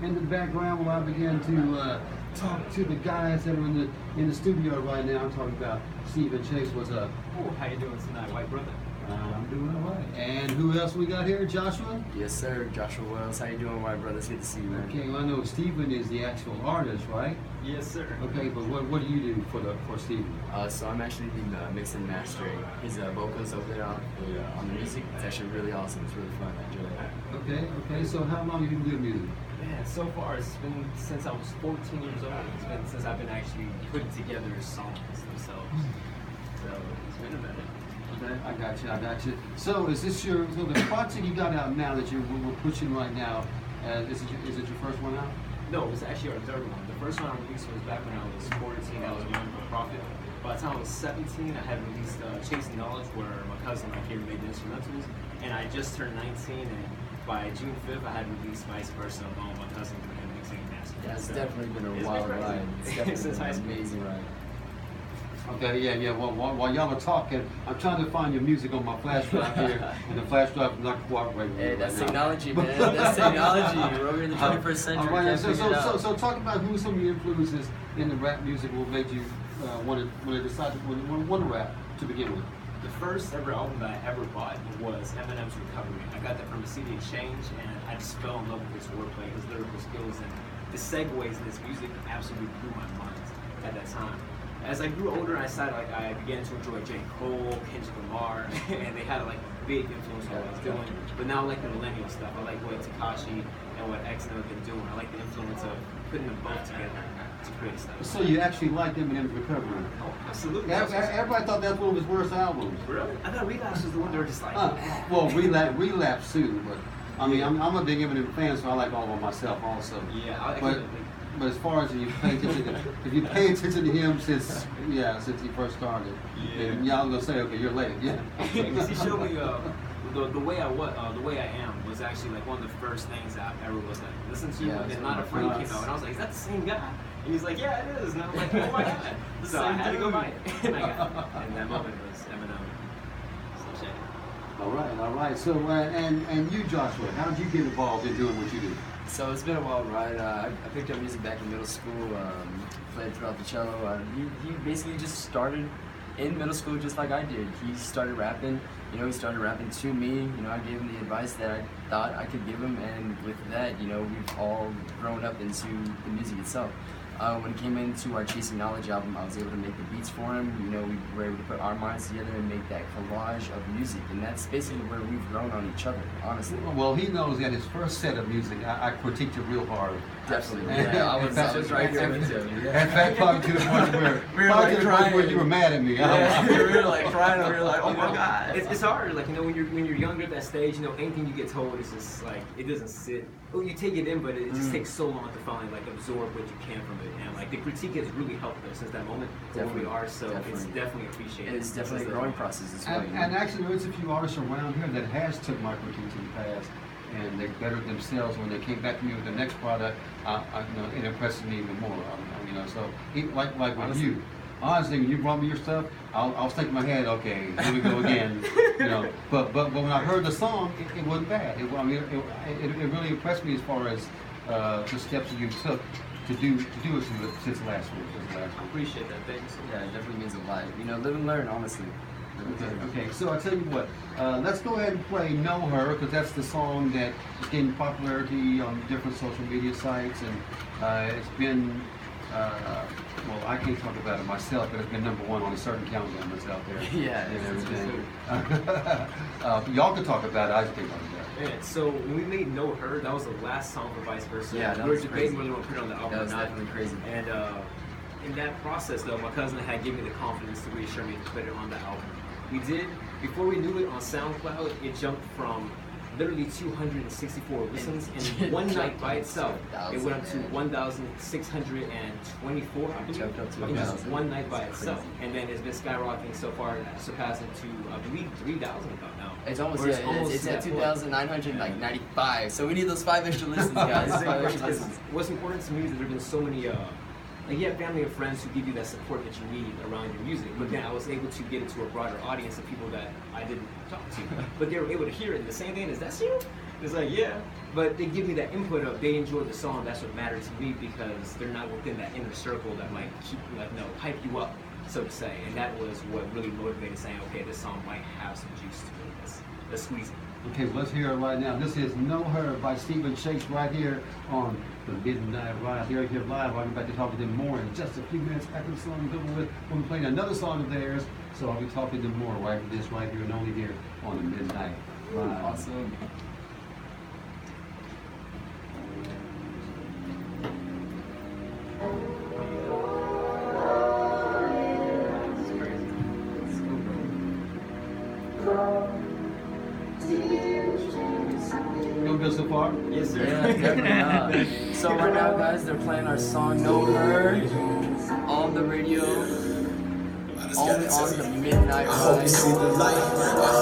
in the background while I begin to talk to the guys that are in the studio right now. I'm talking about Steve and Chase. What's up? Oh, how you doing tonight, white brother? I'm doing all right. And who else we got here? Joshua? Yes, sir. Joshua Wells. How you doing, white brother? It's good to see you, man. Okay, well, I know Steven is the actual artist, right? Yes, sir. Okay, but what do you do for Steven? So I'm actually the mixing and mastering his vocals over there on the music. It's actually really awesome. It's really fun. I enjoy it. Okay. So how long have you been doing music? Yeah, so far it's been since I was 14 years old. It's been since I've been actually putting together songs themselves. So it's been a minute. Okay, I got you. So is this so the project you got out now that we're pushing right now? Is it your first one out? No, it was actually our third one. The first one I released was back when I was 14. I was young for profit. By the time I was 17, I had released Chasing Knowledge, where my cousin and I came and made the instrumentals, and I just turned 19. And by June 5th, I had released Vice Versa along with my cousin and mixing and mastering. Yeah, it's definitely been a wild ride. It's definitely been an amazing ride. Okay, yeah. Well, while y'all are talking, I'm trying to find your music on my flash drive here, and the flash drive is not cooperating. Hey, that's right technology, man. That's technology. We're over in the 21st century. All right, so so talk about who some of your influences in the rap music will make you want to rap to begin with. The first ever album that I ever bought was Eminem's Recovery. I got that from a CD exchange, and I just fell in love with his wordplay, his lyrical skills, and the segues in his music absolutely blew my mind at that time. As I grew older, I began to enjoy J. Cole, Kendrick Lamar, and they had a big influence on what I was doing. But now I like the millennial stuff. I like what Tekashi and what X and have been doing. I like the influence of putting them both together to create stuff. So you actually like Eminem's Recovery? Oh, absolutely. Everybody thought that was one of his worst albums. Really? I thought Relapse was the one they were just like, well, Relapse too, but I mean, I'm a big Eminem fan, so I like all of them myself also. Yeah, but as far as if you pay attention to him since he first started, then y'all gonna say, okay, you're late. Yeah. Because he showed me the way I am was actually one of the first things that I ever was listen to. And then Not Afraid came out, and I was like, is that the same guy? And he's like, yeah, it is. And I was like, oh my god. So I had to go buy it, and I got it. And that moment was Eminem. So shit. All right. So and you, Joshua, how did you get involved in doing what you do? So it's been a wild ride. I picked up music back in middle school, played throughout the cello. He basically just started in middle school just like I did. He started rapping, he started rapping to me. I gave him the advice that I thought I could give him, and with that, we've all grown up into the music itself. When it came into our Chasing Knowledge album, I was able to make the beats for him. We were able to put our minds together and make that collage of music, and that's basically where we've grown on each other, honestly. Well, he knows that his first set of music, I critiqued it real hard. Definitely. Yeah, I was right here with you. In fact, probably to the point where you were mad at me. Yeah, we were crying, and we were like, oh my god. It's hard, when you're younger at that stage, anything you get told is just it doesn't sit. Oh, you take it in, but it just takes so long to finally absorb what you can from it. And the critique has really helped us since that moment where we are. So it's definitely appreciated. It's definitely a growing process as well. And actually, there's a few artists around here that has took my critique to the past, and they bettered themselves when they came back to me with the next product. It impressed me even more. So like with you. Honestly, when you brought me your stuff, I was thinking in my head, okay, here we go again. But when I heard the song, it wasn't bad. It really impressed me as far as the steps that you took to do it since last week. I appreciate that. Thanks. Yeah, it definitely means a lot. Live and learn, honestly. Okay. So I tell you what, let's go ahead and play "Know Her" because that's the song that is gaining popularity on different social media sites, and it's been. Well, I can't talk about it myself, but it's been #1 on a certain countdown that's out there. Yeah, and everything. Y'all can talk about it. I just can't talk about it. Yeah, so when we made "Know Her," that was the last song for Vice Versa. Yeah, that we were was debating crazy. whether we want to put it on the album That was or not. definitely crazy. And in that process, though, my cousin had given me the confidence to reassure me to put it on the album. We did. Before we knew it, on SoundCloud, it jumped from literally 264 listens in one night by itself. It went up to 1,624, I believe, in just one night by itself. And then it's been skyrocketing so far, surpassing to, I believe, 3,000 about now. It's almost, it's at 2,995. So we need those 5 extra listens, guys. What's important to me is that there have been so many you have family and friends who give you that support that you need around your music, but then I was able to get it to a broader audience of people that I didn't talk to, but they were able to hear it. And the same thing is, that's you? It's like, yeah. But they give me that input of they enjoy the song. That's what matters to me because they're not within that inner circle that might keep hype you up, so to say. And that was what really motivated saying, okay, this song might have some juice to it. Let's squeeze it. Okay, well, let's hear it right now. This is Know Her by Stephen Shakes right here on the Midnight Ride. They're here live. I'll be back to talk to them more in just a few minutes after the song is over with. We'll be playing another song of theirs, so I'll be talking to them more right after this right here and only here on the Midnight Ride. Awesome. Feel good so far? Yes, sir. Yeah, definitely. So right now, guys, they're playing our song "Know Her" on the radio, only on the Midnight I hope you Ride. see the light. I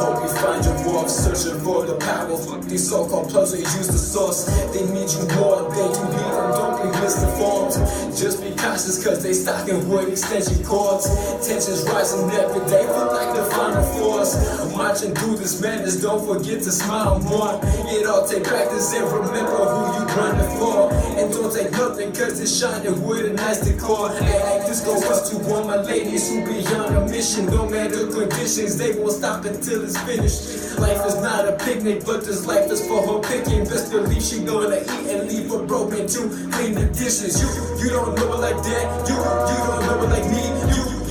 hope you find your wolf searching for the power. Fuck these so-called plugs, they use the source. They need you more than you need them. Don't be misinformed. Just be cautious cause they stocking with extension cords. Tensions rising every day, feel like the final force. I'm marching through this madness, don't forget to smile more. It all take practice and remember who you running for. And don't take nothing cause it's shining with a nice decor. Hey, this goes out to all my ladies who be on a mission. No matter conditions, they won't stop until it's finished. Life is not a picnic, but this life is for her picking. Best believe she gonna eat and leave her broken to clean the dishes. You don't know it like that. You don't know it like me.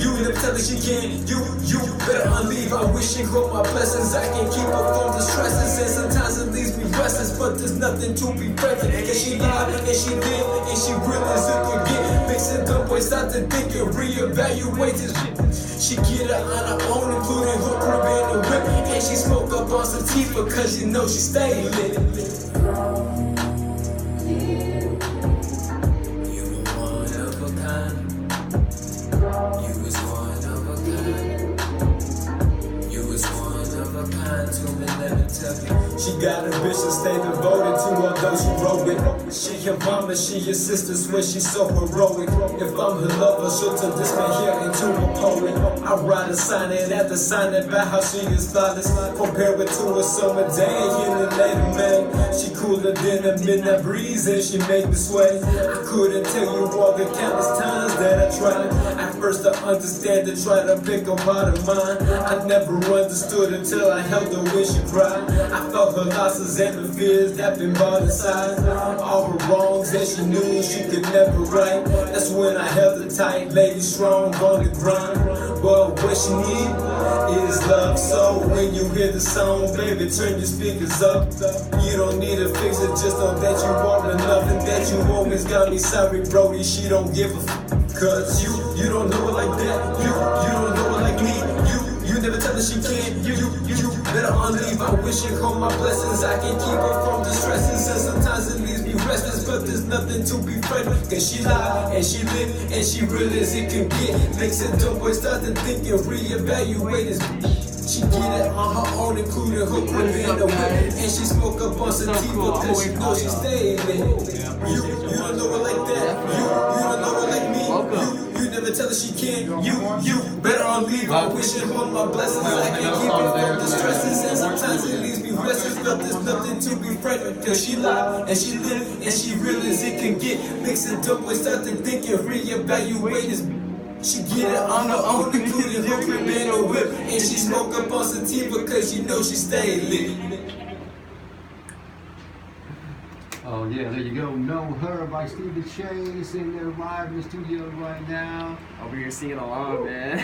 You never tell her she can. You better unleave. I wish she hold my blessings. I can keep her from the stresses, and sometimes it leaves me restless. But there's nothing to be present. And she live and she live and she real as it can get. Mixing dumb boys start to think and reevaluate this shit. She get it on her own, including her crib and the whip. And she smoke up on sativa cause you know she stay lit. You were one of a kind. You was one of a kind. You was one of a kind to me, let me tell you. She got ambition, stay devoted to all those who wrote it. She your mama, she your sister, swear she's so heroic. If I'm her lover, she'll turn this man here into a poet. I write a sonnet after sonnet about how she is flawless. Compare it to a summer day in the later May. She cooler than a midnight breeze and she make me sway. I couldn't tell you all the countless times that I tried. At first to understand and try to pick up out of mine. I never understood until I held her when she cried. I felt her losses and the fears that been by the side. All her wrongs that she knew she could never right. That's when I held her tight, lady strong on the grind. Well, what she need is love. So when you hear the song, baby, turn your speakers up. You don't need to fix it, just know that you are enough and that you always got me. Sorry, Brody, she don't give a cause you don't know it like that. You don't know it like me. You never tell her she can't. You better unleave. I wish you hold my blessings. I can keep her from the stresses, and sometimes it leaves me restless. But there's nothing to be afraid of, cause she live and she live and she real as it can get. Makes it dumb boy start to think and reevaluate his. She get it on her own, including her crib and the whip. And she smoke up on sativa cause she know she stay lit. You don't know her like that. You don't know her like me. You never tell her she can't. You better unleave. I wish it hold my blessings. I can keep it from the stresses, and sometimes it leaves me restless. But there's nothing to be afraid of, cause she live and she live and she real as it can get. Mixing dope with start to think and reevaluate his. She get it on her own, including her crib and the whip. And she smoke up on sativa cause you know she stay lit. Oh yeah, there you go. Know Her by Stephen Chase in there live in the studio right now. Over here singing along, man.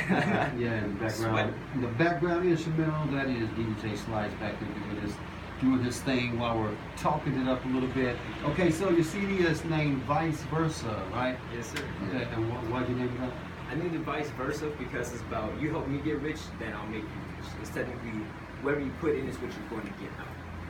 Yeah, in the background. The background instrumental, that is DJ Slides back there doing his thing while we're talking it up a little bit. Okay, so your CD is named Vice Versa, right? Yes, sir. Okay, and why'd you name that? I named it vice versa because it's about you help me get rich, then I'll make you rich. It's technically whatever you put in is what you're going to get out.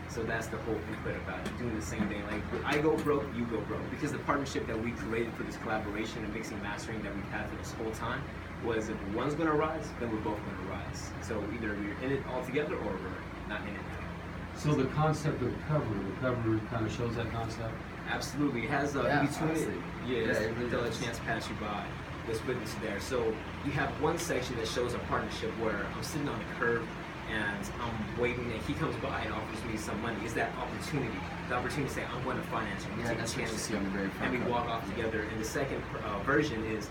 So that's the whole input about it, doing the same thing. Like I go broke, you go broke. Because the partnership that we created for this collaboration and mixing mastering that we've had for this whole time was if one's gonna rise, then we're both gonna rise. So either we're in it all together or we're not in it at all. So the concept of the cover kind of shows that concept? Absolutely. It has Yeah, in between honestly. it, Yeah, it really don't let does. a chance pass you by. Let's witness there. So you have one section that shows a partnership where I'm sitting on the curb and I'm waiting, and he comes by and offers me some money. Is that opportunity? The opportunity to say, I'm going to finance you. Yeah, that's what you see on the very front and we cover. walk off together. And the second version is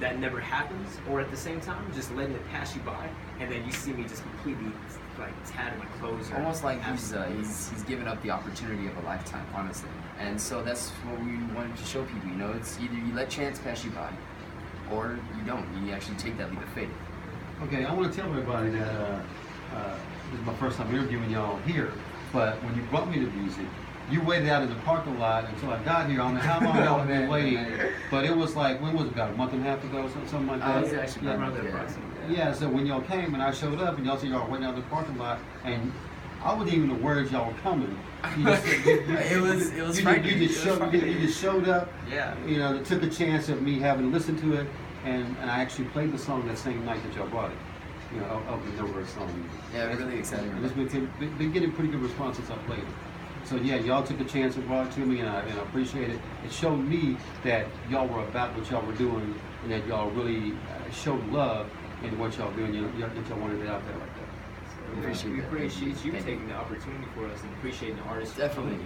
that never happens, or at the same time, just letting it pass you by, and then you see me just completely like tattered my clothes. Or Almost like he's given up the opportunity of a lifetime, honestly. And so that's what we wanted to show people. You know, it's either you let chance pass you by, or you don't. You actually take that leap of faith. Okay, I want to tell everybody that this is my first time interviewing y'all here, but when you brought me to music, you waited out in the parking lot until I got here. I don't know how long y'all have been waiting, but it was like, when was it, about a month and a half ago, something like that? It was actually around there, yeah. approximately. Yeah, so when y'all came and I showed up and y'all said y'all were waiting out in the parking lot, and I wasn't even aware that y'all were coming. You just, It was frightening. You just showed up. Yeah. You know, took a chance of me having to listen to it, and I actually played the song that same night that y'all brought it. You know, of the number of songs. Yeah, we're really excited. It's been getting pretty good response since I played it. So yeah, y'all took a chance and brought it to me, and I appreciate it. It showed me that y'all were about what y'all were doing, and that y'all really showed love in what y'all doing. That y'all wanted it out there like that. We appreciate you taking the opportunity for us and appreciating the artist Definitely.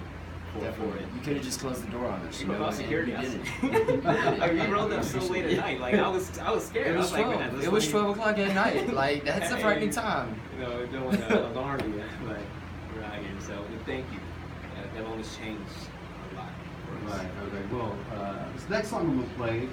for Definitely. it. You could have just closed the door on us. You know, called and security. you I didn't. I mean, we rolled up so late at night. Like I was scared. It I was was like, 12. man, It was 12 o'clock at night. Like that's a Hey. frightening time. You know, don't want to alarm you, but we're out here. So thank you. That always changed a lot for us. Right. Okay. Well, this next song I'm gonna play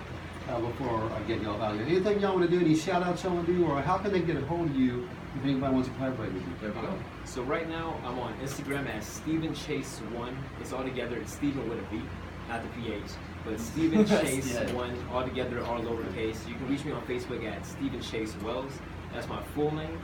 before I get y'all out here. Anything y'all want to do? Any shout outs y'all want to do, or how can they get a hold of you if anybody wants to collaborate with you? There we go. So right now I'm on Instagram as Stephen Chase 1. It's all together. It's Stephen with a V, not the PH, but Stephen Chase Yeah. 1, all together, all lowercase. You can reach me on Facebook at Stephen Chase Wells. That's my full name.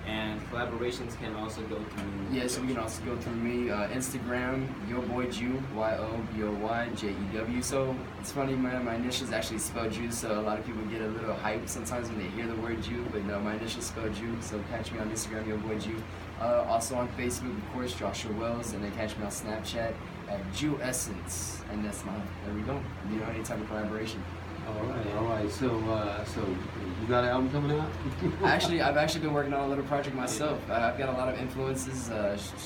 And collaborations can also go through. Yeah, so you can also go through me, Instagram, Yo Boy Jew, YOBOYJEW. So it's funny, man, my initials actually spell Jew, so a lot of people get a little hype sometimes when they hear the word Jew, but no, my initials spell Jew, so catch me on Instagram, Yo Boy Jew. Also on Facebook, of course, Joshua Wells, and then catch me on Snapchat at Jew Essence, and that's there we go. You know, any type of collaboration. All right. So you got an album coming out? I've actually been working on a little project myself. I've got a lot of influences.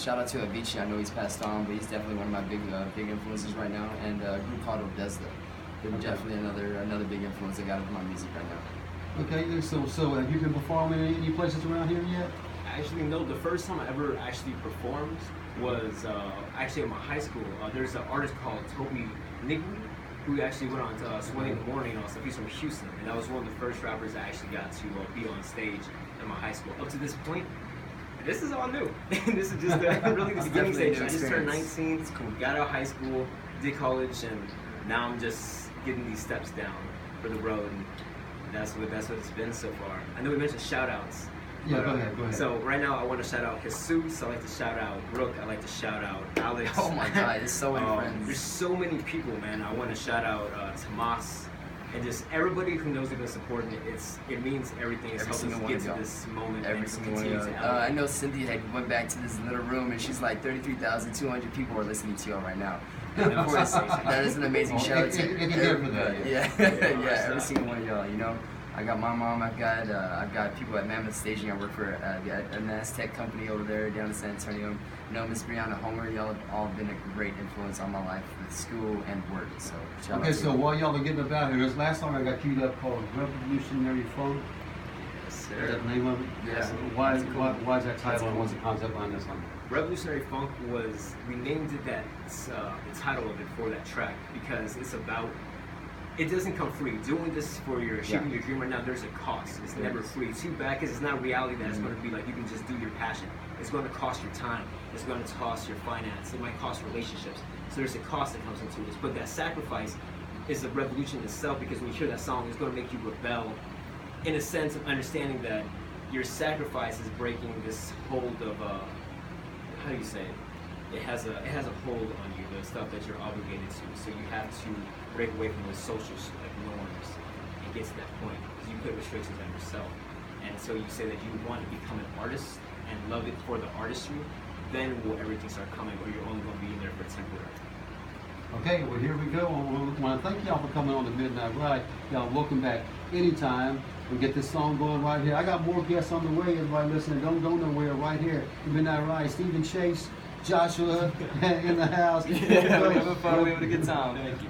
Shout out to Avicii. I know he's passed on, but he's definitely one of my big influences right now. And a group called Odesda. They're definitely another big influence I got of my music right now. Okay. So have you been performing in any places around here yet? Actually, no. The first time I ever actually performed was actually at my high school. There's an artist called Toby Nigley, who actually went on to Sway in the Morning and all stuff. He's from Houston, and that was one of the first rappers I actually got to be on stage at my high school. Up to this point, this is all new. This is just really the beginning definitely a stage. new I just turned experience. 19, It's cool. got out of high school, did college, and now I'm just getting these steps down for the road, and that's what it's been so far. I know we mentioned shout outs. Yeah, go ahead. So right now I want to shout out Jesus, I like to shout out Brooke, I like to shout out Alex. Oh my God, there's so many friends. There's so many people, man. I want to shout out Tomas and just everybody who knows they're going to support me. It means everything. It's Every helped single us one get of to y'all. this moment Every and single one of continue to y'all. I elevate. know Cynthia had went back to this little room and she's like 33,200 people are listening to y'all right now. And of course, that is an amazing Well, shout out to it can get for that. Yeah, Yeah, yeah, every single one of y'all. You know, I got my mom. I've got people at Mammoth Staging. I work for an Aztec company over there down in San Antonio. You know, Miss Brianna Homer. Y'all have all been a great influence on my life with school and work. So shout Okay, out to so you. while y'all are getting about here, this last song I got queued up called Revolutionary Funk. Yes, Is sir. that the name of it? Yeah. Why That's cool. is that title and what's the concept behind this song? Revolutionary Funk was, we named it that, the title of it for that track because it's about, it doesn't come free. Doing this for your, achieving your dream right now, there's a cost. It's never free. Too bad because it's not reality that it's going to be like you can just do your passion. It's going to cost your time. It's going to cost your finance. It might cost relationships. So there's a cost that comes into this. But that sacrifice is a revolution itself because when you hear that song, it's going to make you rebel in a sense of understanding that your sacrifice is breaking this hold of how do you say it? It has a hold on you, the stuff that you're obligated to. So you have to break away from those social norms and get to that point because you put restrictions on yourself. And so you say that you want to become an artist and love it for the artistry, then will everything start coming, or you're only going to be in there for temporary. Okay, well, here we go. I want to thank y'all for coming on the Midnight Ride. Y'all welcome back anytime. We get this song going right here. I got more guests on the way. Everybody listening, don't go nowhere. Right here, the Midnight Ride. Stephen Chase, Joshua in the house. Yeah, we're having fun. We're having a good time. Thank you.